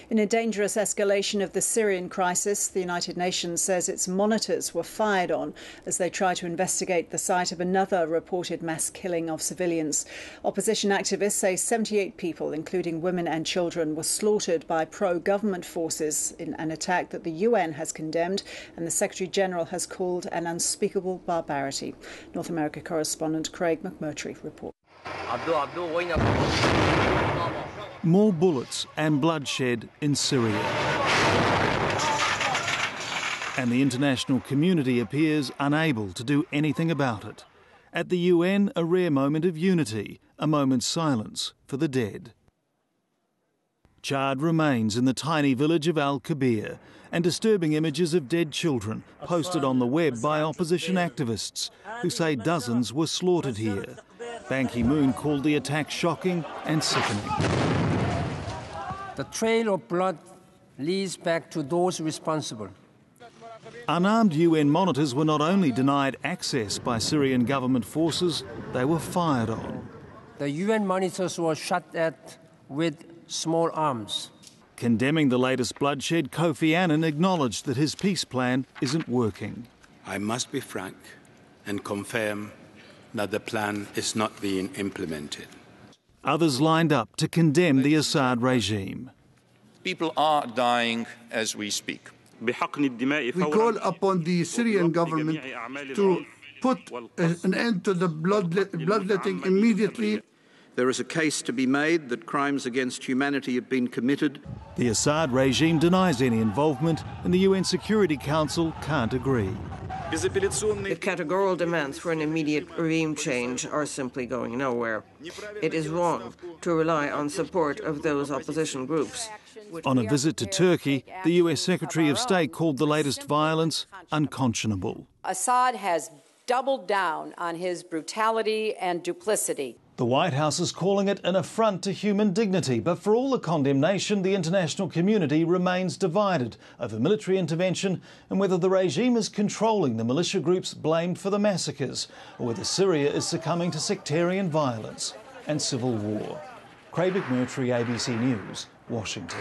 In a dangerous escalation of the Syrian crisis, the United Nations says its monitors were fired on as they try to investigate the site of another reported mass killing of civilians. Opposition activists say 78 people, including women and children, were slaughtered by pro-government forces in an attack that the UN has condemned and the Secretary-General has called an unspeakable barbarity. North America correspondent Craig McMurtry reports. More bullets and bloodshed in Syria. And the international community appears unable to do anything about it. At the UN, a rare moment of unity, a moment's silence for the dead. Charred remains in the tiny village of Al-Kabir and disturbing images of dead children posted on the web by opposition activists who say dozens were slaughtered here. Ban Ki-moon called the attack shocking and sickening. The trail of blood leads back to those responsible. Unarmed UN monitors were not only denied access by Syrian government forces, they were fired on. The UN monitors were shot at with small arms. Condemning the latest bloodshed, Kofi Annan acknowledged that his peace plan isn't working. I must be frank and confirm that the plan is not being implemented. Others lined up to condemn the Assad regime. People are dying as we speak. We call upon the Syrian government to put an end to the bloodletting immediately. There is a case to be made that crimes against humanity have been committed. The Assad regime denies any involvement, and the UN Security Council can't agree. The categorical demands for an immediate regime change are simply going nowhere. It is wrong to rely on support of those opposition groups. On a visit to Turkey, the US Secretary of State called the latest violence unconscionable. Assad has doubled down on his brutality and duplicity. The White House is calling it an affront to human dignity, but for all the condemnation, the international community remains divided over military intervention and whether the regime is controlling the militia groups blamed for the massacres, or whether Syria is succumbing to sectarian violence and civil war. Craig McMurtry, ABC News, Washington.